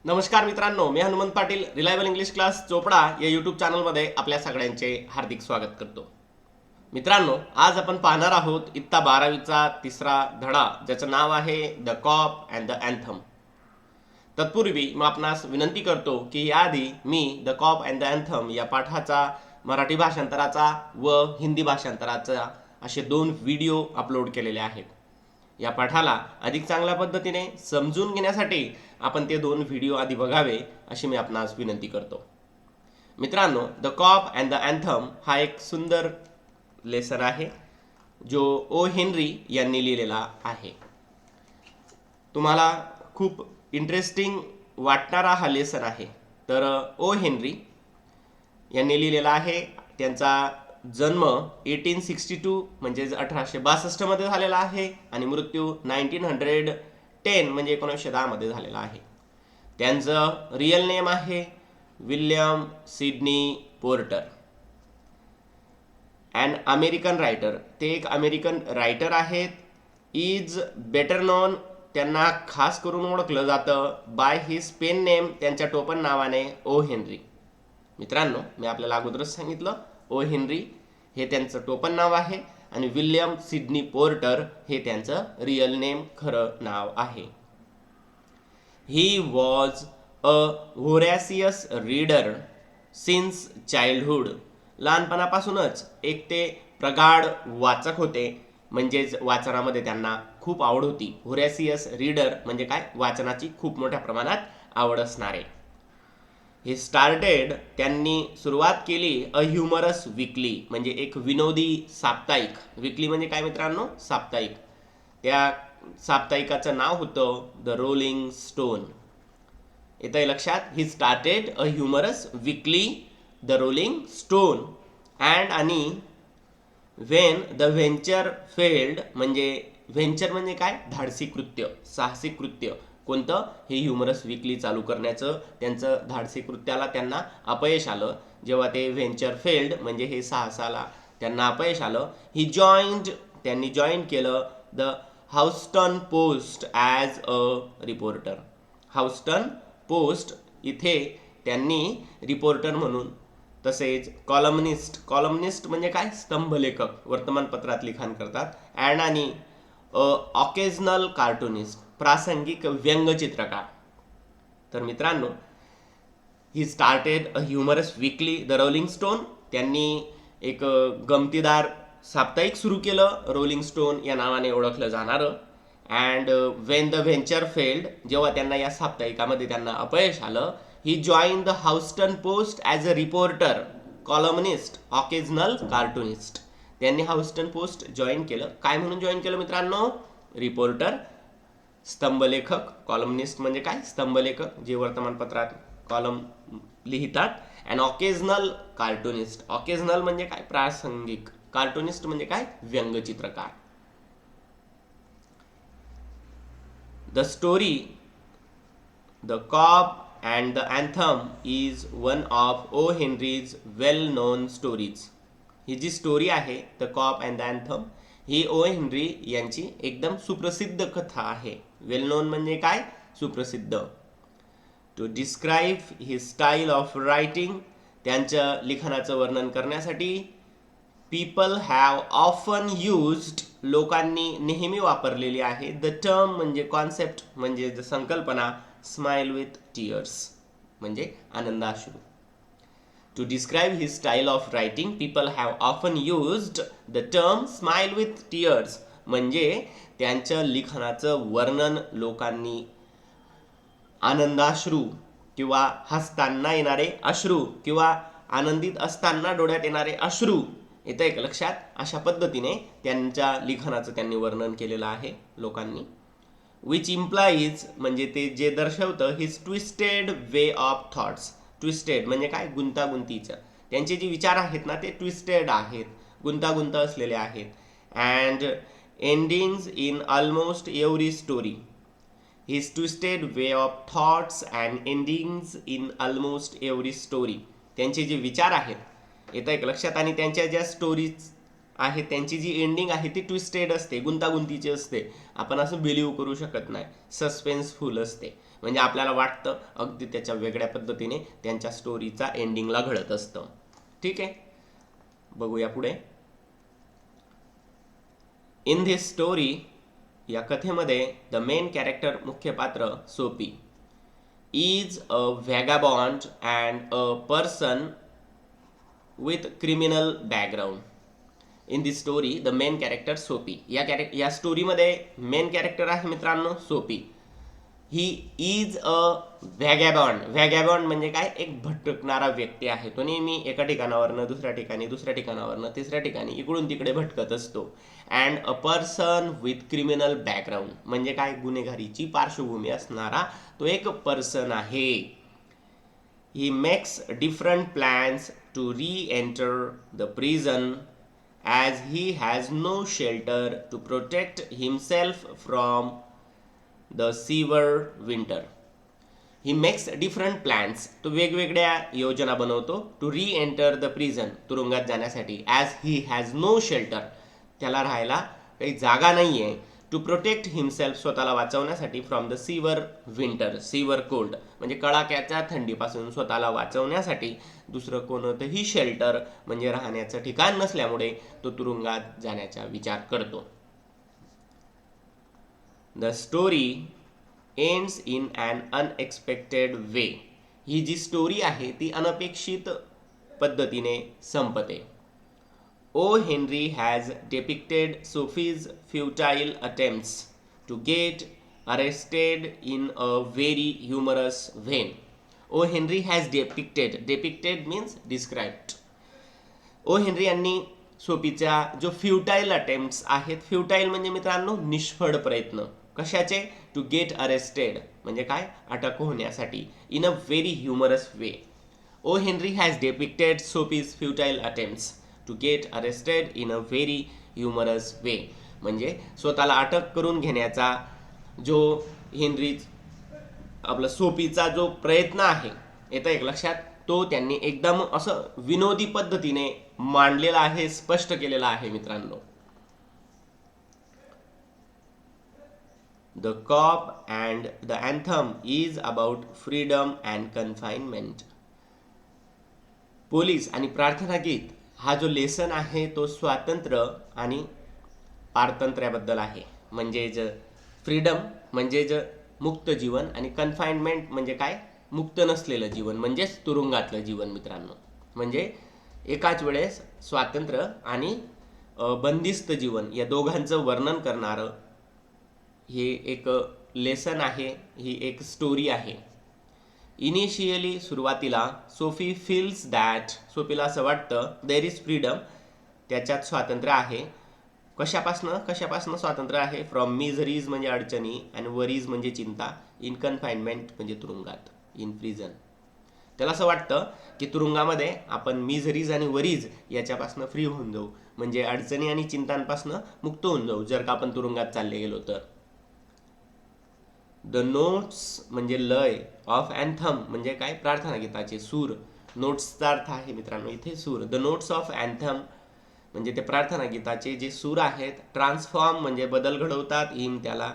नमस्कार मित्रांनो, मी Hanumant Patil reliable English class Chopda या यूट्यूब चॅनलमध्ये आपल्या सगळ्यांचे हार्दिक स्वागत करतो. मित्रांनो, आज आपण पाहणार आहोत इयत्ता 12वीचा तिसरा धडा, ज्याचं नाव आहे the cop and the anthem. तत्पूर्वी मी आपणास विनंती करतो की याआधी मी the cop and the anthem या पाठाचा मराठी भाषांतराचा व हिंदी भाषांतराचा असे 2 व्हिडिओ अपलोड केलेले आहेत. या पाठाला अधिक चांगल्या पद्धतीने समजून घेण्यासाठी आपण ते 2 व्हिडिओ आधी बघावे अशी मी आपणास विनंती करतो. मित्रांनो, the cop and the anthem हा एक सुंदर लेसन आहे जो ओ हेनरी यांनी लिहिलेला आहे. तुम्हाला खूप इंटरेस्टिंग वाटणारा हा लेसन आहे. तर ओ हेनरी यांनी लिहिलेला आहे. त्यांचा जन्म 1862 म्हणजे 1862 मध्ये झालेला आहे आणि मृत्यू 1910 म्हणजे 1910 मध्ये झालेला आहे. त्यांचं रिअल नेम आहे William Sydney porter. And American writer, ते एक अमेरिकन रायटर आहेत. इज बेटर नोन, त्यांना खास करून ओळखलं जातं बाय हिज पेन नेम, त्यांच्या टोपण नावाने ओ हेनरी. मित्रांनो, मी आपल्याला अगोदरच सांगितलं ओ हेनरी हे त्यांचं टोपण नाव आहे आणि विल्यम सिडनी पोर्टर हे त्यांचं रिअल नेम खरं नाव आहे. He was a voracious reader since childhood, लहानपणापासूनच एक ते प्रगाढ वाचक होते, म्हणजेच वाचनामध्ये त्यांना खूप आवड होती. व्होरॅसियस रीडर म्हणजे काय, वाचनाची खूप मोठ्या प्रमाणात आवड असणारे. हे स्टार्टेड, त्यांनी सुरुवात केली अ ह्युमरस वीकली म्हणजे एक विनोदी साप्ताहिक. वीकली म्हणजे काय मित्रांनो, साप्ताहिक. त्या साप्ताहिकाचं नाव होतं द रोलिंग स्टोन. येतंय लक्षात? He started a humorous weekly the Rolling Stone and आणि व्हेन द व्हेंचर फेल्ड म्हणजे व्हेंचर म्हणजे काय, धाडसी कृत्य, साहसिक कृत्य. कोणतं, हे ह्युमरस वीकली चालू करण्याचं त्यांचं धाडसी कृत्याला त्यांना अपयश आलं. जेव्हा ते व्हेंचर फेल्ड म्हणजे हे साहसाला त्यांना अपयश आलं, ही जॉईन्ड, त्यांनी जॉईन केलं the Houston Post as a reporter. Houston Post इथे त्यांनी रिपोर्टर म्हणून, तसेच कॉलमनिस्ट, कॉलमनिस्ट म्हणजे काय, स्तंभलेखक, वर्तमानपत्रात लिखाण करतात. अँड आणि ऑकेजनल कार्टुनिस्ट, प्रासंगिक व्यंगचित्रकार. तर मित्रांनो, he started a humorous weekly the Rolling Stone, त्यांनी एक गमतीदार साप्ताहिक सुरू केलं, रोलिंग स्टोन या नावाने ओळखलं जाणारं. And when the venture failed, जेव्हा त्यांना या साप्ताहिकामध्ये त्यांना अपयश आलं, he join the Houston Post as a reporter, columnist, occasional cartoonist. त्यांनी हाऊस्टन पोस्ट जॉईन केलं. काय म्हणून जॉईन केलं मित्रांनो, रिपोर्टर, स्तंभलेखक. कॉलमनिस्ट म्हणजे काय, स्तंभलेखक, जे वर्तमानपत्रात कॉलम लिहितात. अँड ऑकेजनल कार्टुनिस्ट, ऑकेजनल म्हणजे काय, प्रासंगिक. कार्टुनिस्ट म्हणजे काय, व्यंगचित्रकार. The story the cop and the anthem is one of O Henry's well known stories. ही जी स्टोरी आहे the cop and the anthem, ही ओ हेनरी यांची एकदम सुप्रसिद्ध कथा आहे. वेल नोन म्हणजे काय, सुप्रसिद्ध. To describe his style of writing, त्यांच्या लिखाणाचं वर्णन करण्यासाठी. पीपल हॅव ऑफन यूज्ड, लोकांनी नेहमी वापरलेली आहे. द टर्म म्हणजे कॉन्सेप्ट म्हणजे संकल्पना. स्माइल विथ टीयर्स म्हणजे आनंदाश्रू. To describe his style of writing, people have often used the term smile with tears. म्हणजे त्यांच्या लिखाणाचं वर्णन लोकांनी आनंदाश्रू किंवा हसताना येणारे अश्रू किंवा आनंदित असताना डोळ्यात येणारे अश्रू, येतं एक लक्षात, अशा पद्धतीने त्यांच्या लिखाणाचं त्यांनी वर्णन केलेलं आहे लोकांनी. विच इम्प्लाईज म्हणजे ते जे दर्शवतं his twisted way of thoughts. Twisted म्हणजे काय, गुंतागुंतीचं. त्यांचे जे विचार आहेत ना ते ट्विस्टेड आहेत, गुंतागुंत असलेले आहेत. And endings in almost every story. His twisted way of thoughts and endings in almost every story. त्यांचे जे विचार आहेत, येतं एक लक्षात, आणि त्यांच्या ज्या स्टोरीज आहे त्यांची जी एंडिंग आहे ती ट्विस्टेड असते, गुंतागुंतीची असते. आपण असं बिलीव्ह करू शकत नाही, सस्पेन्सफुल असते. म्हणजे आपल्याला वाटतं अगदी त्याच्या वेगळ्या पद्धतीने त्यांच्या स्टोरीचा एंडिंगला घडत असतं. ठीक आहे, बघूया पुढे. इन धिस स्टोरी, या कथेमध्ये द मेन कॅरेक्टर, मुख्य पात्र Soapy, is a vagabond and a person with criminal background. In this story the main character Soapy, या स्टोरीमध्ये मेन कॅरेक्टर आहे मित्रांनो सोपी. He is a व्हॅगॅबॉन्ड. व्हॅगॅबॉन्ड म्हणजे काय, एक भटकणारा व्यक्ती आहे. तो नेहमी एका ठिकाणावरनं दुसऱ्या ठिकाणी, दुसऱ्या ठिकाणावरनं तिसऱ्या ठिकाणी, इकडून तिकडे भटकत असतो. And a person with criminal background म्हणजे काय, गुन्हेगारीची पार्श्वभूमी असणारा तो एक पर्सन आहे. He makes different plans to re-enter the prison as he has no shelter to protect himself from the severe winter. He makes different plans. तो वेगवेगळ्या योजना बनवतो. To re-enter the prison, तुरुंगात जाण्यासाठी. As he has no shelter, त्याला राहायला काही जागा नाहीये. टू प्रोटेक्ट हिमसेल्फ, स्वतःला वाचवण्यासाठी. फ्रॉम द सीवर विंटर, सीवर कोल्ड म्हणजे कडाक्याच्या थंडीपासून स्वतःला वाचवण्यासाठी दुसरं कोणतंही शेल्टर म्हणजे राहण्याचं ठिकाण नसल्यामुळे तो तुरुंगात जाण्याचा विचार करतो. The story ends in an unexpected way. ही जी स्टोरी आहे ती अनपेक्षित पद्धतीने संपते. O. Henry has depicted Sophie's futile attempts to get arrested in a very humorous vein. O. Henry has depicted means described. O. Henry यांनी सोफीच्या जो फ्युटाईल attempts आहेत, फ्युटाईल म्हणजे मित्रांनो निष्फळ प्रयत्न, कशाचे, टू गेट अरेस्टेड म्हणजे काय, अटक होण्यासाठी, in a very humorous way. O Henry has depicted Soapy's futile attempts to get arrested in a very humorous way म्हणजे स्वतःला अटक करून घेण्याचा जो हेनरी आपला सोफीचा जो प्रयत्न आहे, येतं एक लक्षात, तो त्यांनी एकदम असं विनोदी पद्धतीने मांडलेला आहे, स्पष्ट केलेला आहे मित्रांनो. The cop and the anthem is about freedom and confinement. Police आणि प्रार्थना गीत हा जो लेसन आहे तो स्वातंत्र्य आणि पारतंत्र्याबद्दल आहे. म्हणजे फ्रीडम म्हणजे मुक्त जीवन आणि कन्फाइनमेंट म्हणजे काय, मुक्त नसलेलं जीवन म्हणजेच तुरुंगातलं जीवन मित्रांनो. म्हणजे एकाच वेळेस स्वातंत्र्य आणि बंदिस्त जीवन या दोघांचं वर्णन करणारं हे एक लेसन आहे, ही एक स्टोरी आहे. इनिशियली सुरुवातीला सोफी फील्स दॅट, सोफीला असं वाटतं देर इज फ्रीडम, त्याच्यात स्वातंत्र्य आहे. कशापासनं स्वातंत्र्य आहे, फ्रॉम मिझरीज म्हणजे अडचणी आणि वरीज म्हणजे चिंता, इन कन्फाइनमेंट म्हणजे तुरुंगात, इन प्रिझन. त्याला असं वाटतं की तुरुंगामध्ये आपण मिझरीज आणि वरीज याच्यापासून फ्री होऊन जाऊ, म्हणजे अडचणी आणि चिंतांपासून मुक्त होऊन जाऊ जर का आपण तुरुंगात चालले गेलो तर. द नोट्स म्हणजे लय, ऑफ अँथम म्हणजे काय, प्रार्थना गीताचे सूर. नोट्सचा अर्थ आहे मित्रांनो इथे सूर. द नोट्स ऑफ अँथम म्हणजे ते प्रार्थना गीताचे जे सूर आहेत. ट्रान्सफॉर्म म्हणजे बदल घडवतात, हिम त्याला,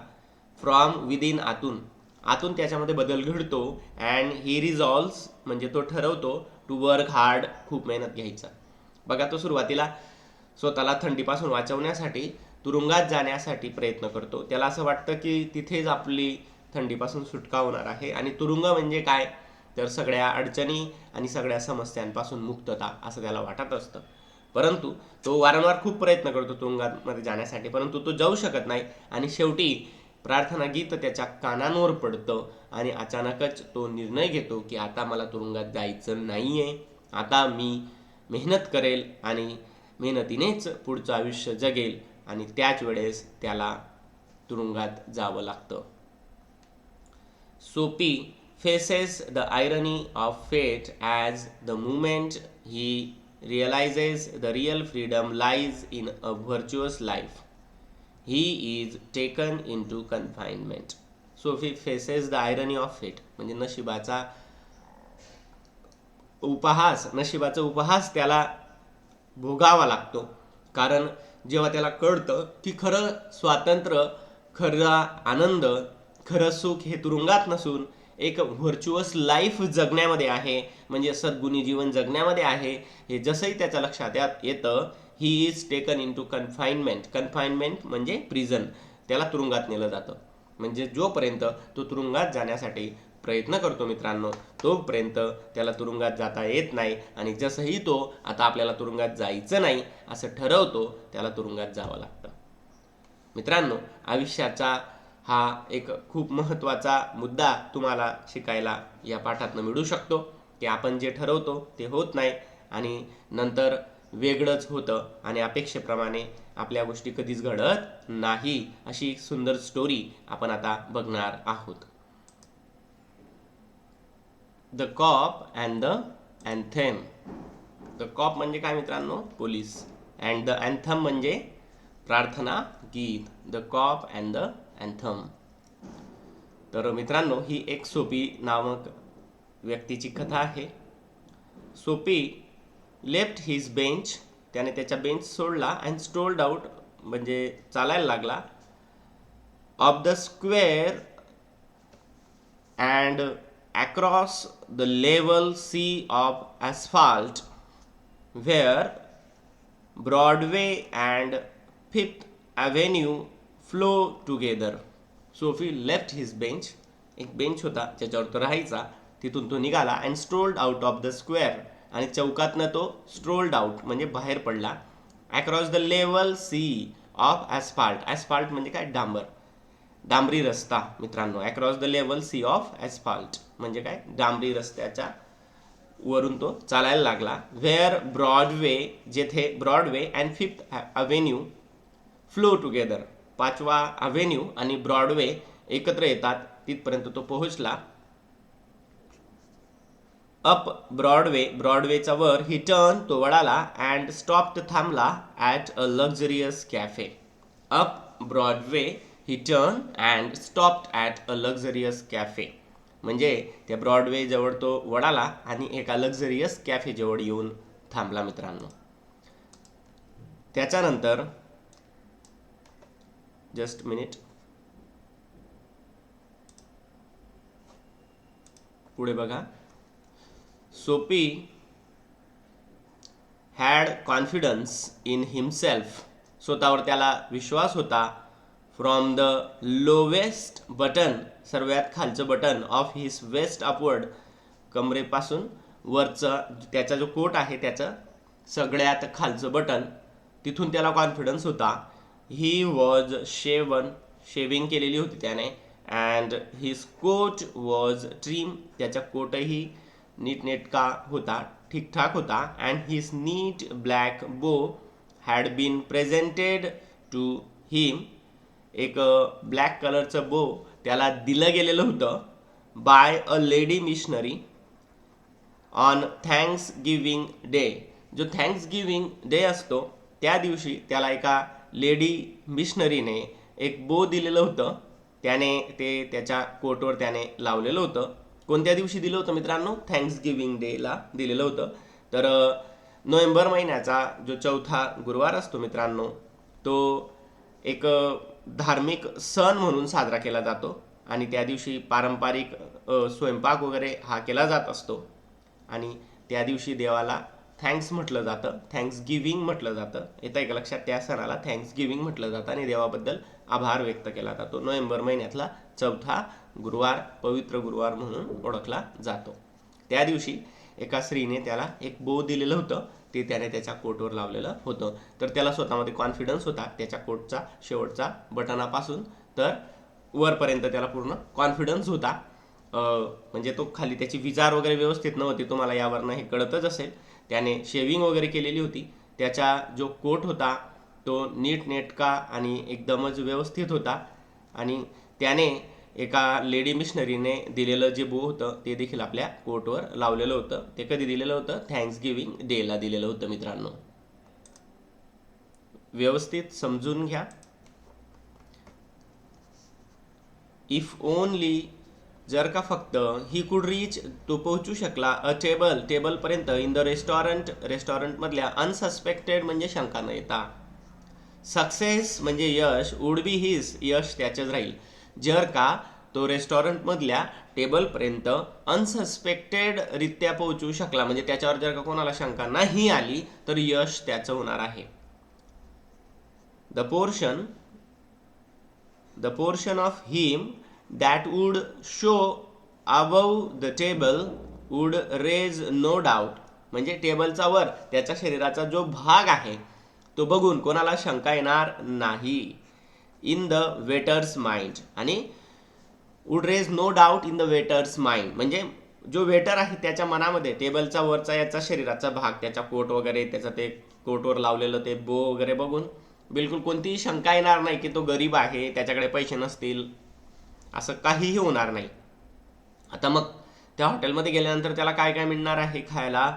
फ्रॉम विदिन आतून त्याच्यामध्ये बदल घडतो. अँड ही रिझॉल्व्स म्हणजे तो ठरवतो, टू वर्क हार्ड खूप मेहनत घ्यायचा. बघा, तो सुरुवातीला स्वतःला थंडीपासून वाचवण्यासाठी तुरुंगात जाण्यासाठी प्रयत्न करतो. त्याला असं वाटतं की तिथेच आपली थंडीपासून सुटका होणार आहे आणि तुरुंग म्हणजे काय, तर सगळ्या अडचणी आणि सगळ्या समस्यांपासून मुक्तता असं त्याला वाटत असतं. परंतु तो वारंवार खूप प्रयत्न करतो तुरुंगामध्ये जाण्यासाठी, परंतु तो जाऊ शकत नाही. आणि शेवटी प्रार्थना गीत त्याच्या कानांवर पडतं आणि अचानकच तो निर्णय घेतो की आता मला तुरुंगात जायचं नाहीये, आता मी मेहनत करेल आणि मेहनतीनेच पुढचं आयुष्य जगेल. आणि त्याच वेळेस त्याला तुरुंगात जावं लागतं. सोपी faces the irony of fate as the moment he realizes the real freedom lies in a virtuous life. He is taken into confinement. Sophie faces the irony of fate म्हणजे नशिबाचा उपहास त्याला भोगावा लागतो. कारण जेव्हा त्याला कळतं की खरं स्वातंत्र्य, खरा आनंद, खरं सुख हे तुरुंगात नसून एक व्हर्च्युअस लाईफ जगण्यामध्ये आहे, म्हणजे सद्गुणी जीवन जगण्यामध्ये आहे, हे जसंही त्याच्या लक्षात येतं, he is taken into confinement. Confinement म्हणजे प्रिझन. त्याला तुरुंगात नेलं जातं. म्हणजे जोपर्यंत तो तुरुंगात जाण्यासाठी प्रयत्न करतो मित्रांनो, तोपर्यंत त्याला तुरुंगात जाता येत नाही. आणि जसंही तो आता आपल्याला तुरुंगात जायचं नाही असं ठरवतो, त्याला तुरुंगात जावं लागतं. मित्रांनो, आयुष्याचा हा एक खूप महत्त्वाचा मुद्दा तुम्हाला शिकायला या पाठातनं मिळू शकतो, की आपण जे ठरवतो ते होत नाही आणि नंतर वेगळंच होतं आणि अपेक्षेप्रमाणे आपल्या गोष्टी कधीच घडत नाही. अशी सुंदर स्टोरी आपण आता बघणार आहोत. The cop and the anthem. The cop म्हणजे काय मित्रांनो? पोलीस. अँड द अँथम म्हणजे प्रार्थना गीत. The cop and the anthem. तर मित्रांनो, ही एक सोपी नामक व्यक्तीची कथा आहे. सोपी लेफ्ट हिज बेंच, त्याने त्याचा बेंच सोडला, अँड स्ट्रोल्ड आउट म्हणजे चालायला लागला, of the square and across the level sea of asphalt where Broadway and Fifth Avenue flow together. Sophie left his bench. एक बेंच होता ज्याच्यावर तो राहायचा, तिथून तो निघाला, and strolled out of the square, आणि चौकातनं तो स्ट्रोल्ड आउट म्हणजे बाहेर पडला, across the level sea of asphalt. Asphalt म्हणजे काय? डांबर, डांबरी रस्ता मित्रांनो. Across the level sea of asphalt म्हणजे काय? डांबरी रस्त्याच्या वरून तो चालायला लागला. व्हेअर ब्रॉडवे, जेथे Broadway and fifth avenue flow together, 5वा अव्हेन्यू आणि ब्रॉडवे एकत्र येतात, तिथपर्यंत तो पोहोचला. अप ब्रॉडवे, ब्रॉडवेचा वर, ही टर्न, तो वळाला, अँड स्टॉप्ड, थांबला, at a luxurious cafe. Up Broadway, he turn and stopped at a luxurious cafe म्हणजे त्या ब्रॉडवे जवळ तो वळाला आणि एका लक्झरियस कॅफे जवळ येऊन थांबला मित्रांनो. त्याच्यानंतर जस्ट मिनिट, पुढे बघा. सोपी हॅड कॉन्फिडन्स इन हिमसेल्फ, स्वतःवर त्याला विश्वास होता. फ्रॉम द लोवेस्ट बटन, सर्वात खालचं button, of his vest upward, कमरेपासून वरचं त्याचा जो कोट आहे त्याचं सगळ्यात खालचं बटन, तिथून त्याला कॉन्फिडन्स होता. ही वॉज शेवन, शेविंग केलेली होती त्याने, and his coat was trim, त्याचा कोटही नीटनेटका होता, ठीकठाक होता. And his neat black bow had been presented to him, एक ब्लॅक कलरचं बो त्याला दिलं गेलेलं होतं by a lady missionary on Thanksgiving Day. जो थँक्स गिविंग डे असतो त्या दिवशी त्याला एका लेडी मिशनरीने एक बो दिलेलं होतं, त्याने ते त्याच्या कोटवर त्याने लावलेलं होतं. कोणत्या दिवशी दिलं होतं मित्रांनो? थँक्स गिविंग डेला दिलेलं होतं. तर नोव्हेंबर महिन्याचा जो 4था गुरुवार असतो मित्रांनो, तो एक धार्मिक सण म्हणून साजरा केला जातो आणि त्या दिवशी पारंपरिक स्वयंपाक वगैरे हा केला जात असतो आणि त्या दिवशी देवाला थँक्स म्हटलं जातं, थँक्स गिविंग म्हटलं जातं. येतं एक लक्षात? त्या सणाला थँक्स गिविंग म्हटलं जातं आणि देवाबद्दल आभार व्यक्त केला जातो. नोव्हेंबर महिन्यातला 4था गुरुवार पवित्र गुरुवार म्हणून ओळखला जातो. त्या दिवशी एका स्त्रीने त्याला एक बो दिलेलं होतं, ते त्याने त्याच्या कोटवर लावलेलं होतं. तर त्याला स्वतःमध्ये कॉन्फिडन्स होता त्याच्या कोटचा शेवटचा बटनापासून तर वरपर्यंत त्याला पूर्ण कॉन्फिडन्स होता. म्हणजे तो खाली त्याची विचार वगैरे व्यवस्थित नव्हती, तुम्हाला यावरनं हे कळतच असेल. त्याने शेविंग वगैरे केलेली होती, त्याचा जो कोट होता तो नीटनेटका आणि एकदमच व्यवस्थित होता आणि त्याने एका लेडी मिशनरीने दिलेलं जे बो होतं ते देखील आपल्या कोटवर लावलेलं होतं. ते कधी दिलेलं होतं? थँक्स गिविंग डेला दिलेलं होतं मित्रांनो. व्यवस्थित समजून घ्या. इफ ओनली, जर का फक्त, ही कुड रीच, तो पोहोचू शकला, अ टेबल, टेबलपर्यंत, इन द रेस्टॉरंट, रेस्टॉरंटमधल्या, अनसस्पेक्टेड म्हणजे शंका न येता, सक्सेस म्हणजे यश, वुड बी हिज, यश त्याचंच राहील जर का तो रेस्टॉरंटमधल्या टेबलपर्यंत अनसस्पेक्टेड रित्या पोहोचू शकला, म्हणजे त्याच्यावर जर का कोणाला शंका नाही आली तर यश त्याचं होणार आहे. The portion of him that would show above the table would raise no doubt, म्हणजे टेबलचा वर त्याच्या शरीराचा जो भाग आहे तो बघून कोणाला शंका येणार नाही. इन द वेटर्स माइंड, आणि would raise no doubt in the waiter's mind, म्हणजे जो वेटर आहे त्याच्या मनामध्ये टेबलचा वरचा याचा शरीराचा भाग, त्याचा कोट वगैरे, त्याचं ते कोटवर लावलेलं ते बो वगैरे बघून बिलकुल कोणतीही शंका येणार नाही की तो गरीब आहे, त्याच्याकडे पैसे नसतील, असं काहीही होणार नाही. आता मग त्या हॉटेलमध्ये गेल्यानंतर त्याला काय काय मिळणार आहे खायला,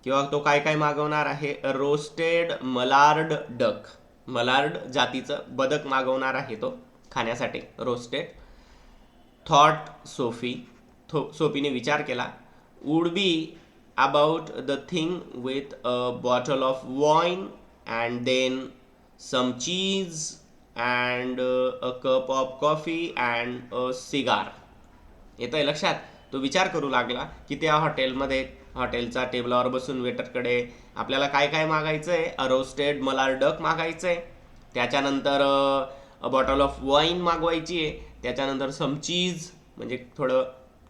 किंवा तो काय काय मागवणार आहे? रोस्टेड मलार्ड डक, मलार्ड जातीचं बदक मागवणार आहे तो खाण्यासाठी, रोस्टेड. थॉट सोफी, सोफीने विचार केला. Would be about the thing with a bottle of wine and then some cheese and a cup of coffee and a cigar. येतं आहे लक्षात? तो विचार करू लागला की त्या हॉटेलचा टेबलावर बसून वेटरकडे आपल्याला काय काय मागायचं आहे? अ रोस्टेड मलार डक मागायचं आहे, त्याच्यानंतर अ बॉटल ऑफ वाईन मागवायची आहे, त्याच्यानंतर सम चीज म्हणजे थोडं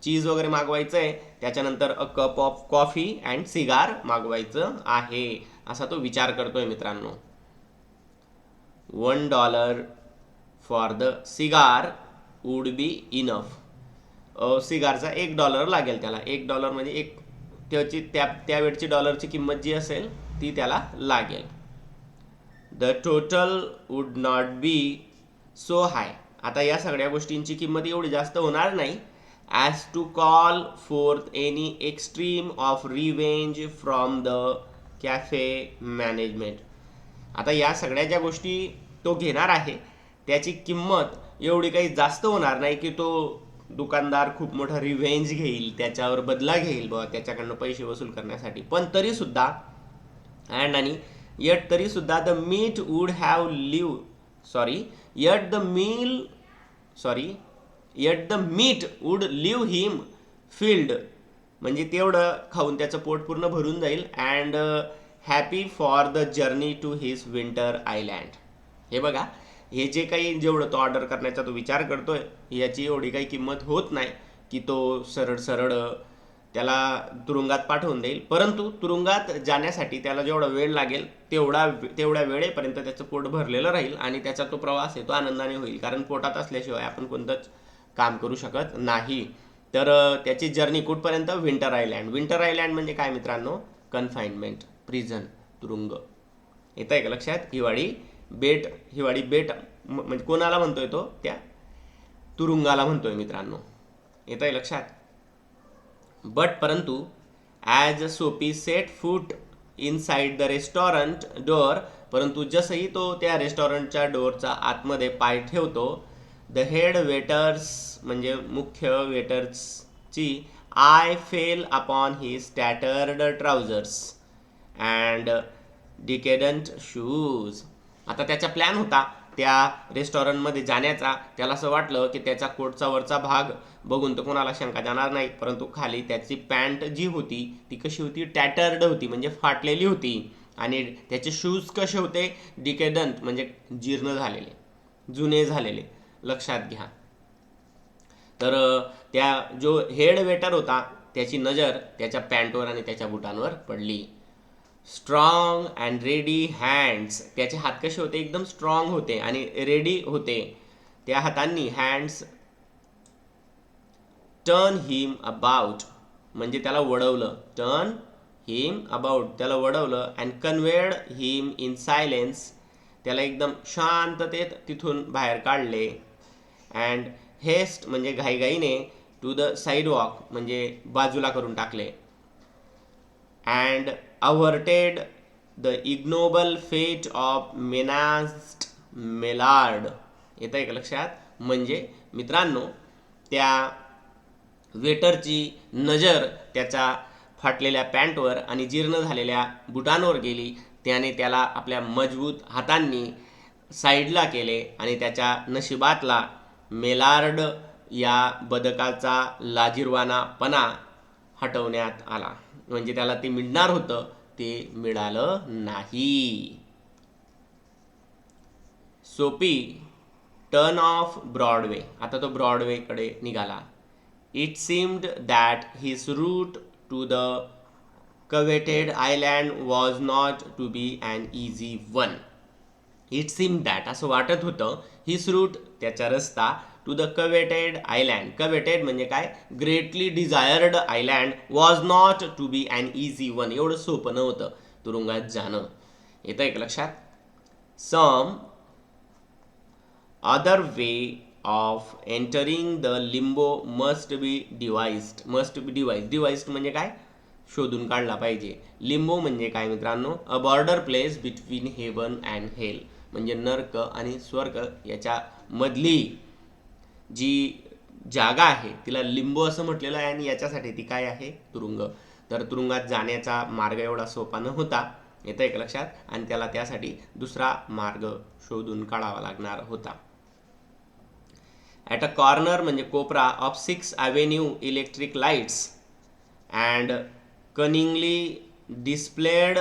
चीज वगैरे मागवायचं आहे, त्याच्यानंतर a cup of coffee and cigar मागवायचं आहे, असा तो विचार करतोय मित्रांनो. $1 for the cigar would be enough. सिगारचा $1 लागेल त्याला. $1 म्हणजे एक त्याची त्या वेळची डॉलरची किंमत जी असेल ती त्याला लागेल. The total would not be so high. आता या सगळ्या गोष्टींची किंमत एवढी जास्त होणार नाही as to call forth any extreme of revenge from the cafe management. आता या सगळ्या ज्या गोष्टी तो घेणार आहे त्याची किंमत एवढी काही जास्त होणार नाही की तो दुकानदार खूप मोठा रिव्हेंज घेईल, त्याच्यावर बदला घेईल बा त्याच्याकडनं पैसे वसूल करण्यासाठी. पण तरी सुद्धा आणि येट तरी सुद्धा the meat would have leave sorry yet the meat would leave him filled, म्हणजे तेवढं खाऊन त्याचं पोट पूर्ण भरून जाईल. And happy for the journey to his winter island. हे बघा, हे जे काही जेवढं तो ऑर्डर करण्याचा तो विचार करतोय याची एवढी काही किंमत होत नाही की तो सरळ सरळ त्याला तुरुंगात पाठवून देईल, परंतु तुरुंगात जाण्यासाठी त्याला जेवढा वेळ लागेल तेवढ्या वेळेपर्यंत त्याचं पोट भरलेलं राहील आणि त्याचा तो प्रवास आहे तो आनंदाने होईल, कारण पोटात असल्याशिवाय आपण कोणतंच काम करू शकत नाही. तर त्याची जर्नी कुठपर्यंत? Winter island. विंटर आयलँड म्हणजे काय मित्रांनो? कन्फाइनमेंट, प्रिझन, तुरुंग. येतं आहे का लक्षात? हिवाळी बेट म्हणजे कोणाला म्हणतोय तो? त्या तुरुंगाला म्हणतोय मित्रांनो. येतं आहे लक्षात? बट परंतु ॲज सोपी set foot inside the restaurant door, परंतु जसंही तो त्या रेस्टॉरंटच्या डोअरचा आतमध्ये पाय ठेवतो, द हेड वेटर्स म्हणजे मुख्य वेटर्सची eye fell upon his tattered trousers and decadent shoes. आता त्याचा प्लॅन होता त्या रेस्टॉरंटमध्ये जाण्याचा. त्याला असं वाटलं की त्याचा कोटचा वरचा भाग बघून तर कोणाला शंका जाणार नाही, परंतु खाली त्याची पॅन्ट जी होती ती कशी होती? टॅटर्ड होती, म्हणजे फाटलेली होती. आणि त्याचे शूज कसे होते? डिकेडंट म्हणजे जीर्ण झालेले, जुने झालेले. लक्षात घ्या. तर त्या जो हेड वेटर होता त्याची नजर त्याच्या पॅन्टवर आणि त्याच्या बुटांवर पडली. स्ट्रॉंग अँड रेडी हँड्स, त्याचे हात कसे होते? एकदम स्ट्रॉंग होते आणि रेडी होते त्या हातांनी. हँड्स टर्न हिम अबाउट म्हणजे त्याला वळवलं. टर्न हिम अबाउट त्याला वळवलं. And conveyed him in silence त्याला एकदम शांततेत तिथून बाहेर काढले. अँड हेस्ट म्हणजे घाईघाईने टू द साईडवॉक म्हणजे बाजूला करून टाकले. अँड अव्हर्टेड द इग्नोबल फेट ऑफ मेनास्ड मेलार्ड. येतं आहे का लक्षात? म्हणजे मित्रांनो त्या वेटरची नजर त्याच्या फाटलेल्या पॅन्टवर आणि जीर्ण झालेल्या बुटांवर गेली. त्याने त्याला आपल्या मजबूत हातांनी साईडला केले आणि त्याच्या नशिबातला मेलार्ड या बदकाचा लाजिरवानापणा हटवण्यात आला. म्हणजे त्याला ते मिळणार होतं ते मिळालं नाही. सोपी टर्न ऑफ ब्रॉडवे. आता तो ब्रॉडवेकडे निघाला. It seemed that his root two the coveted island was not to be an easy one. It seemed that असं वाटत होतं his route त्याचा रस्ता to the coveted island. coveted म्हणजे काय? greatly desired island was not to be an easy one. एवढं सोपं नव्हतं तुरुंगात जाणं. येतं एक लक्षात? Some other way of entering the limbo must be devised. devised म्हणजे काय? शोधून काढला पाहिजे. लिंबो म्हणजे काय मित्रांनो? A border place between heaven and hell. म्हणजे नर्क आणि स्वर्ग याच्या मधली जी जागा आहे तिला लिंबो असं म्हटलेलं आहे आणि याच्यासाठी ती काय आहे? तुरुंग. तर तुरुंगात जाण्याचा मार्ग एवढा सोपा नव्हता. येतं एक लक्षात? आणि त्याला त्यासाठी दुसरा मार्ग शोधून काढावा लागणार होता. ॲट अ कॉर्नर म्हणजे कोपरा of 6th Avenue electric lights and cunningly displayed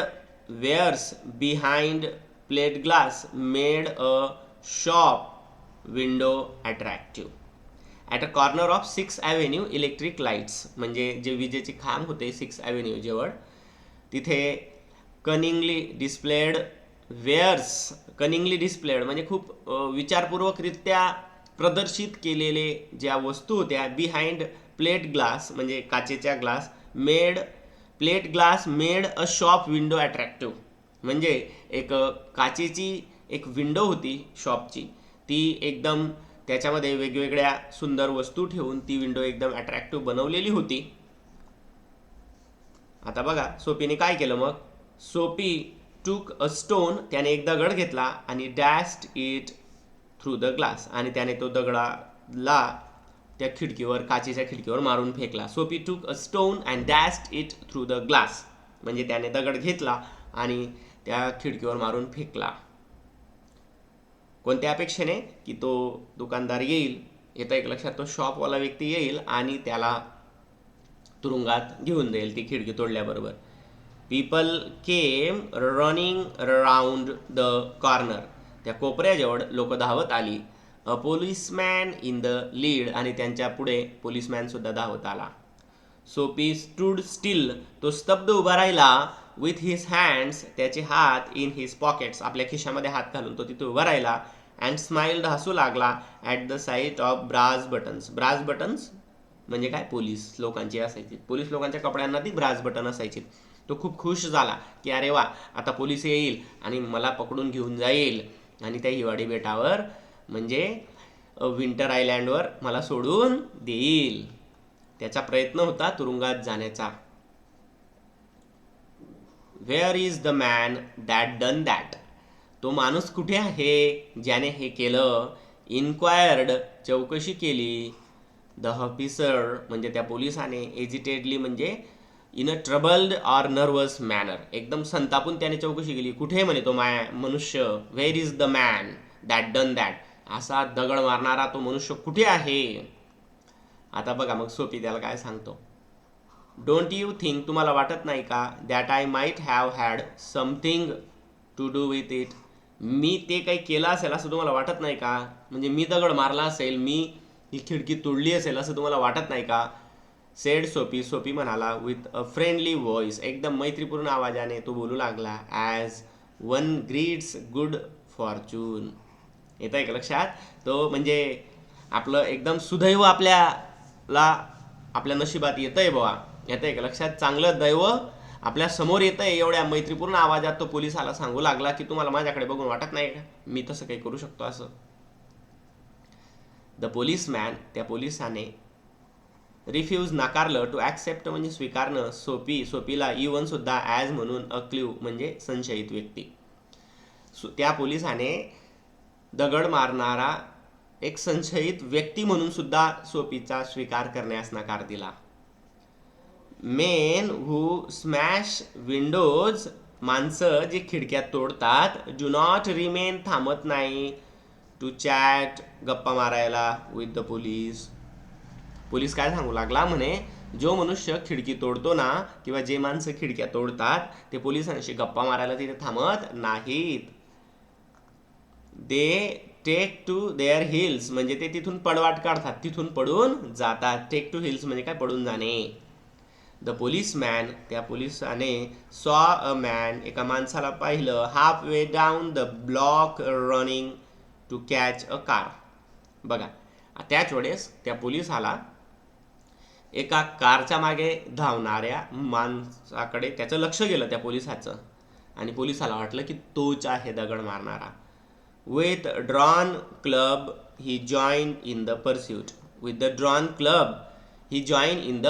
wares behind plate glass made a shop window attractive. At a corner of 6th Avenue electric lights म्हणजे जे विजेचे खांब होते 6th Avenue जवळ तिथे cunningly displayed wears. Cunningly displayed म्हणजे खूप विचारपूर्वकरित्या प्रदर्शित केलेले ज्या वस्तू होत्या बिहाइंड प्लेट ग्लास म्हणजे काचेच्या glass made plate glass made a shop window attractive. म्हणजे एक काचेची एक विंडो होती शॉपची, ती एकदम त्याच्यामध्ये वेगवेगळ्या सुंदर वस्तू ठेवून ती विंडो एकदम अट्रॅक्टिव्ह बनवलेली होती. आता बघा सोपीने काय केलं मग? सोपी टूक अ स्टोन, त्याने एक दगड घेतला आणि डॅश्ड इट थ्रू द ग्लास, आणि त्याने तो दगडाला त्या खिडकीवर काचेच्या खिडकीवर मारून फेकला. Soapy took a stone and dashed it through the glass म्हणजे त्याने दगड घेतला आणि त्या खिडकीवर मारून फेकला. कोणत्या अपेक्षेने? की तो दुकानदार येईल. येतं एक लक्षात? तो शॉपवाला व्यक्ती येईल आणि त्याला तुरुंगात घेऊन जाईल ती खिडकी तोडल्याबरोबर. People came running round the corner. त्या कोपऱ्याजवळ लोक धावत आली. A policeman in the lead आणि त्यांच्या पुढे पोलिसमॅन सुद्धा धावत आला. सोपी स्टूड स्टिल. तो स्तब्ध उभा राहिला. विथ हिज हँड्स त्याचे हात इन हिज पॉकेट्स आपल्या खिशामध्ये हात घालून तो तिथे उभा राहिला. अँड स्माइल्ड हसू लागला at the sight of brass buttons. Brass buttons म्हणजे काय? पोलीस लोकांची असायची. पोलीस लोकांच्या कपड्यांना ती ब्रास बटन असायची. तो खूप खुश झाला की अरे वा आता पोलीस येईल आणि मला पकडून घेऊन जाईल आणि त्या हिवाळी बेटावर म्हणजे विंटर आयलँडवर मला सोडून देईल. त्याचा प्रयत्न होता तुरुंगात जाण्याचा. Where is the man that done that. तो माणूस कुठे आहे ज्याने हे केलं? इन्क्वायर्ड चौकशी केली. द ऑफिसर म्हणजे त्या पोलिसाने. एजिटेडली म्हणजे in a troubled or nervous manner एकदम संतापून त्याने चौकशी केली. कुठे म्हणे तो मनुष्य? Where is the man that done that. असा दगड मारणारा तो मनुष्य कुठे आहे? आता बघा मग सोपी त्याला काय सांगतो. डोंट यू थिंक तुम्हाला वाटत नाही का? That I might have had something to do with it. मी ते काही केलं असेल असं तुम्हाला वाटत नाही का? म्हणजे मी दगड मारला असेल, मी ही खिडकी तोडली असेल असं तुम्हाला वाटत नाही का? सेड सोपी. सोपी म्हणाला विथ अ फ्रेंडली व्हॉइस एकदम मैत्रीपूर्ण आवाजाने तो बोलू लागला. As one grids good Fortune. येतं आहे का लक्षात? तो म्हणजे आपलं एकदम सुदैव आपल्याला आपल्या नशिबात येतंय बाबा. येतं आहे का लक्षात? चांगलं दैव आपल्या समोर येतंय एवढ्या मैत्रीपूर्ण आवाजात तो पोलिसाला सांगू लागला की तुम्हाला माझ्याकडे बघून वाटत नाही का मी तसं काही करू शकतो असं. द पोलिसमॅन त्या पोलिसाने रिफ्यूज नाकारलं. टू ॲक्सेप्ट म्हणजे स्वीकारणं. सोपीला इवन सुद्धा ॲज म्हणून अ क्ल्यू म्हणजे संशयित व्यक्ती. त्या पोलिसाने दगड मारणारा एक संशयित व्यक्ती म्हणून सुद्धा सोपीचा स्वीकार करण्यास नकार दिला. मेन हू स्मॅश विंडोज माणसं जी खिडक्या तोडतात डू नॉट रिमेन, थांबत नाही, टू चॅट, गप्पा मारायला विथ द पोलीस. पोलीस काय सांगू लागला म्हणे, जो मनुष्य खिडकी तोडतो ना, किंवा जे माणसं खिडक्या तोडतात ते पोलिसांशी गप्पा मारायला तिथे थांबत नाहीत. They take to their heels, म्हणजे ते तिथून पडवाट काढतात, तिथून पडून जातात. टेक टू हिल्स म्हणजे काय, पडून जाणे. द पोलिसमॅन, त्या पोलिसाने सॉ अ मॅन, एका माणसाला पाहिलं, half way down the block running to catch a car. बघा, त्याच वेळेस त्या पोलिसाला एका कारच्या मागे धावणाऱ्या माणसाकडे त्याचं लक्ष गेलं, त्या पोलिसाचं, आणि पोलिसाला वाटलं की तोच आहे दगड मारणारा. With drawn club he join in the pursuit. With the drawn club he join in the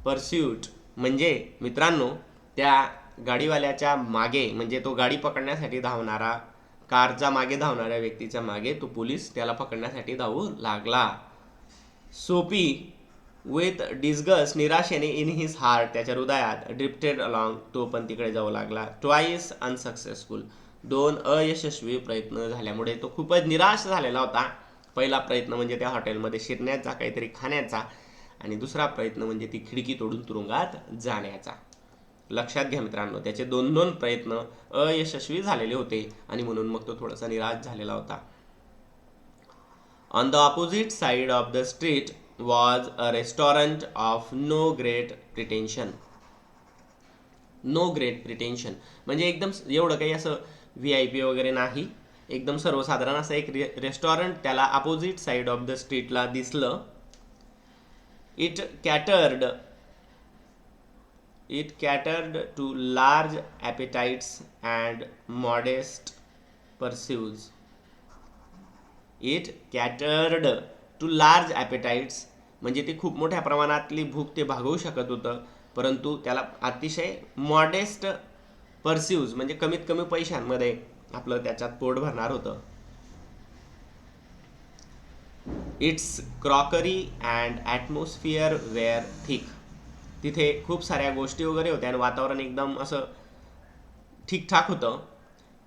pursuit, म्हणजे मित्रांनो, त्या गाडीवाल्याच्या मागे, म्हणजे तो गाडी पकडण्यासाठी धावणारा, कारच्या मागे धावणाऱ्या व्यक्तीच्या मागे तो पोलीस त्याला पकडण्यासाठी धावू लागला. सोपी विथ डिस्गस्ट, निराशेने, इन हिज हार्ट, त्याच्या हृदयात, ड्रिफ्टेड अलॉंग, तो पण तिकडे जाऊ लागला. ट्वाइस अनसक्सेसफुल, 2 अयशस्वी प्रयत्न झाल्यामुळे तो खूपच निराश झालेला होता. पहिला प्रयत्न म्हणजे त्या हॉटेलमध्ये शिरण्याचा, काहीतरी खाण्याचा, आणि दुसरा प्रयत्न म्हणजे ती खिडकी तोडून तुरुंगात जाण्याचा. लक्षात घ्या मित्रांनो, त्याचे 2 प्रयत्न अयशस्वी झालेले होते आणि म्हणून मग तो थोडासा निराश झालेला होता. On the opposite side of the street was a restaurant of no great pretension. No great pretension म्हणजे एकदम एवढं काही असं VIP वगैरे नाही, एकदम सर्वसाधारण असं एक रेस्टॉरंट त्याला अपोजिट साइड ऑफ द स्ट्रीटला दिसलं. It catered to large appetites and modest pursuits. It catered to large appetites म्हणजे ते खूप मोठ्या प्रमाणातली भूक ते भागवू शकत होतं, परंतु त्याला अतिशय मॉडेस्ट परस्यूज म्हणजे कमीत कमी पैशांमध्ये आपलं त्याच्यात पोट भरणार होतं. Its crockery and atmosphere were thick. तिथे खूप साऱ्या गोष्टी वगैरे होत्या आणि वातावरण एकदम असं ठीकठाक होतं.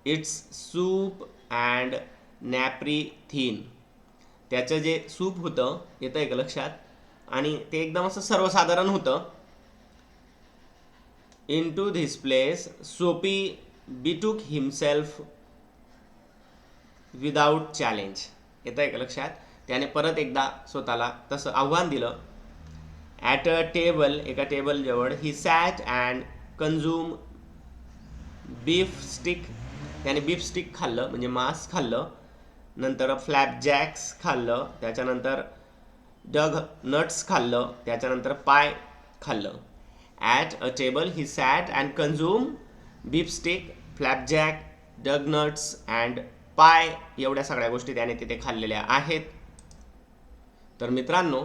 Its soup and napery thin. त्याचं जे सूप होतं, येतं आहे का लक्षात, आणि ते एकदम असं सर्वसाधारण होतं. इन टू धिस प्लेस सोपी बिटूक हिमसेल्फ विदाउट चॅलेंज. येतं आहे का लक्षात, त्याने परत एकदा स्वतःला तसं आव्हान दिलं. ॲट अ टेबल, एका टेबल जवळ, he sat and consume beef steak. त्याने बीफ स्टिक खाल्लं म्हणजे मांस खाल्लं. नंतर फ्लॅपजॅक्स खाल्लं, त्याच्यानंतर डग नट्स खाल्लं, त्याच्यानंतर पाय खाल्लं. At a table he sat and consume beef steak, flapjack, doughnuts and pie, एवढ्या सगळ्या गोष्टी त्याने तिथे खाल्लेल्या आहेत. तर मित्रांनो,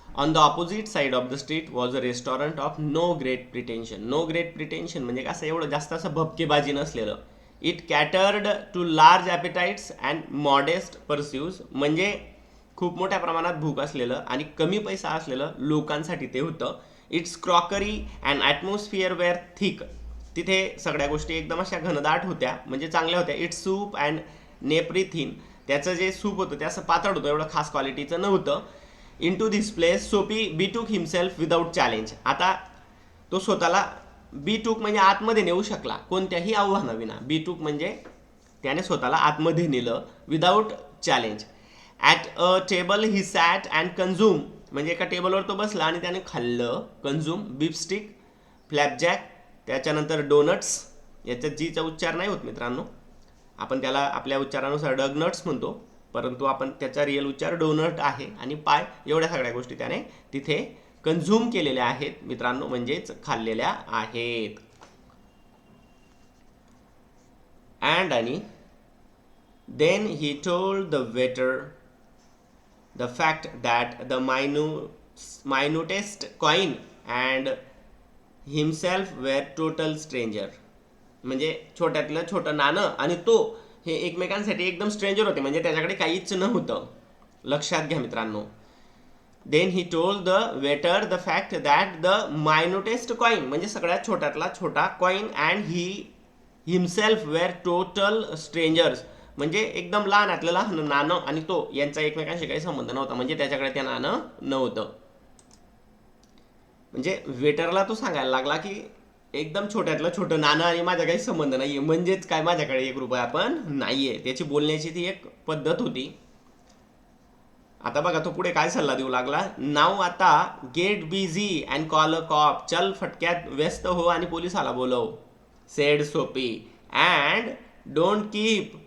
on the opposite side of the street was a restaurant of no great pretension. No great pretension म्हणजे कसं, एवढं जास्त असं भपकेबाजी नसलेलं. It catered to large appetites and modest purses म्हणजे खूप मोठ्या प्रमाणात भूक असलेलं आणि कमी पैसा असलेलं लोकांसाठी ते होतं. Its crockery and atmosphere were thick. तिथे सगळ्या गोष्टी एकदम अशा घनदाट होत्या, म्हणजे चांगल्या होत्या. Its soup and napery thin. त्याचं जे सूप होतं ते असं पातळ होतं, एवढं खास क्वालिटीचं नव्हतं. इन टू धिस प्लेस सोपी बीटूक हिमसेल्फ विदाऊट चॅलेंज. आता तो स्वतःला बीटूक म्हणजे आतमध्ये नेऊ शकला कोणत्याही आव्हानाविना. बीटूक म्हणजे त्याने स्वतःला आतमध्ये नेलं without challenge. At a table he sat and consume म्हणजे एका टेबलवर तो बसला आणि त्याने खाल्लं. कन्झ्यूम बीफ स्टिक, फ्लॅपजॅक, त्याच्यानंतर डोनट्स. याच्यात जीचा उच्चार नाही होत मित्रांनो, आपण त्याला आपल्या उच्चारानुसार डग नट्स म्हणतो, परंतु आपण त्याचा रिअल उच्चार डोनट आहे. आणि पाय, एवढ्या सगळ्या गोष्टी त्याने तिथे कन्झ्यूम केलेल्या आहेत मित्रांनो, म्हणजेच खाल्लेल्या आहेत. अँड आणि then he told the waiter the fact that the minutest coin and himself were total stranger. म्हणजे छोट्यातलं छोटं नाणं आणि तो हे एकमेकांसाठी एकदम स्ट्रेंजर होते, म्हणजे त्याच्याकडे काहीच नव्हतं. लक्षात घ्या मित्रांनो, then he told the waiter the fact that the minutest coin म्हणजे सगळ्यात छोट्यातला छोटा coin and he himself were total strangers म्हणजे एकदम लहानातलं लहान नाणं आणि तो यांचा एकमेकांशी काही संबंध नव्हता, म्हणजे त्याच्याकडे ते नाणं नव्हतं. म्हणजे वेटरला तो सांगायला लागला की एकदम छोट्यातलं छोटं नाणं आणि माझा काही संबंध नाहीये, म्हणजेच काय माझ्याकडे 1 रुपया पण नाहीये. त्याची बोलण्याची ती एक पद्धत होती. आता बघा तो पुढे काय सल्ला देऊ लागला. नाव आता get busy and call a cop, चल फटक्यात व्यस्त हो आणि पोलिसाला बोलव, सेड सोपी, अँड डोंट कीप,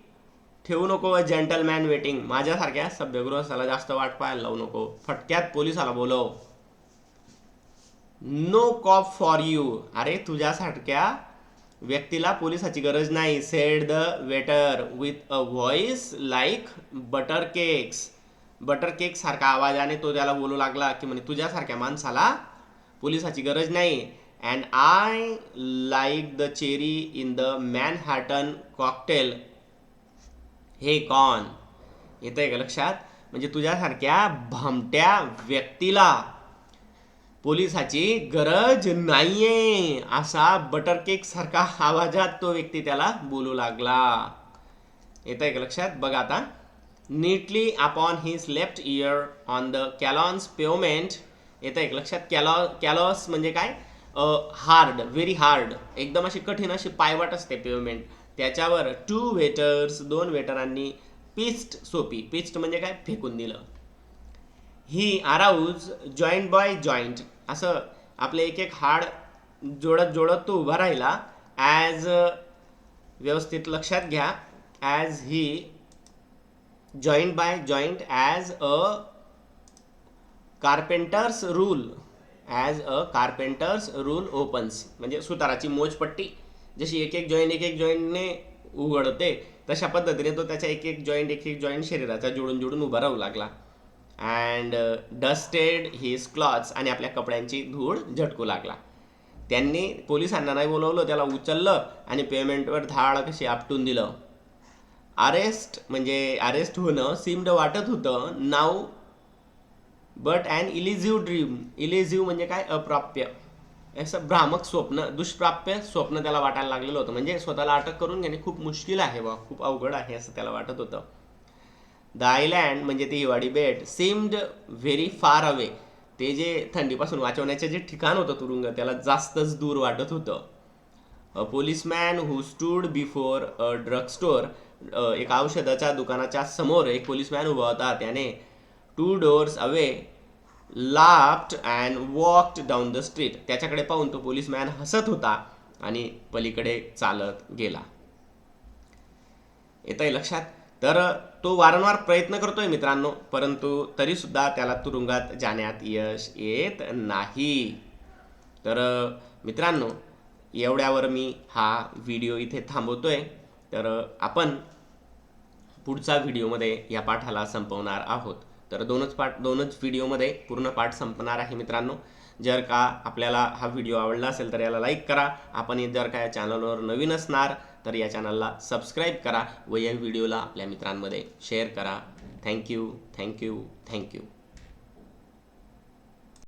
ठेवू नको अ जेंटलमॅन वेटिंग, माझ्यासारख्या सभ्यगृहस्थाला जास्त वाट पाहायला लावू नको, फटक्यात पोलिसाला बोलव. नो कॉप फॉर यू, अरे तुझ्यासारख्या व्यक्तीला पोलिसाची गरज नाही, sed the waiter with a voice like butter cakes, butter cake सारखा आवाजाने तो त्याला बोलू लागला की म्हणे तुझ्यासारख्या माणसाला पोलिसाची गरज नाही. And I like the cherry in the Manhattan cocktail, हे कॉन, येतंय का लक्षात? म्हणजे तुझ्यासारख्या भामट्या व्यक्तीला पोलिसाची गरज नाहीये, असा बटर केक सारखा आवाजात तो व्यक्ती त्याला बोलू लागला. येतंय का लक्षात? बघा आता. Neatly upon his left ear on the callous pavement, येतंय का लक्षात? कॅलॉस म्हणजे काय? हार्ड, व्हेरी हार्ड, एकदम अशी कठीण अशी पायवाट असते पेवमेंट, त्याच्यावर 2 वेटर्स, 2 वेटरांनी पिस्ट, सोपी, पिस्ट म्हणजे काय? फेकून दिलं. ही अराउज जॉईंट बाय जॉईंट, असं आपले एक एक हाड जोडत जोडत तो उभा राहिला. ॲज, व्यवस्थित लक्षात घ्या, as he joint by joint as a carpenter's rule, as a carpenter's rule opens, म्हणजे सुताराची मोजपट्टी जशी एक एक जॉईंटने उघडते तशा पद्धतीने तो त्याच्या एक एक जॉईंट शरीराचा जोडून जोडून उभा राहू लागला. अँड डस्टेड हिज क्लॉथ्स, आणि आपल्या कपड्यांची धूळ झटकू लागला. त्यांनी पोलिसांना नाही बोलवलं, त्याला उचललं आणि पेमेंटवर धाड कशी आपटून दिलं. अरेस्ट म्हणजे अरेस्ट होणं सीम्ड वाटत होतं नाव बट अँड इलिझिव्ह ड्रीम, इलिझिव्ह म्हणजे काय? अप्राप्य, असं भ्रामक स्वप्न, दुष्प्राप्य स्वप्न त्याला वाटायला लागलेलं होतं. म्हणजे स्वतःला अटक करून घेणे खूप मुश्किल आहे बा, खूप अवघड आहे असं त्याला वाटत होतं. द आयलँड म्हणजे ती हिवाळी बेट सीम्ड व्हेरी फार अवे, ते जे थंडीपासून वाचवण्याचे जे ठिकाण होतं तुरुंग, त्याला जास्तच दूर वाटत होतं. A policeman who stood before a drug store, एक औषधाच्या दुकानाच्या समोर एक पोलिसमॅन उभा होता, त्याने 2 doors away laughed and walked down the street, त्याच्याकडे पाहून तो पोलिसमॅन हसत होता आणि पलीकडे चालत गेला. येतंय लक्षात? तर तो वारंवार प्रयत्न करतोय मित्रांनो, परंतु तरी सुद्धा त्याला तुरुंगात जाण्यात यश येत नाही. तर मित्रांनो, एवढ्यावर मी हा व्हिडिओ इथे थांबवतोय. तर आपण पुढचा व्हिडिओमध्ये या पाठाला संपवणार आहोत. तर दोनच व्हिडिओमध्ये पूर्ण पाठ संपणार आहे मित्रांनो. जर का आपल्याला हा व्हिडिओ आवडला असेल तर याला लाईक करा. आपण जर का या चॅनलवर नवीन असणार तर या चॅनलला सबस्क्राईब करा व या व्हिडिओला आपल्या मित्रांमध्ये शेअर करा. थँक्यू.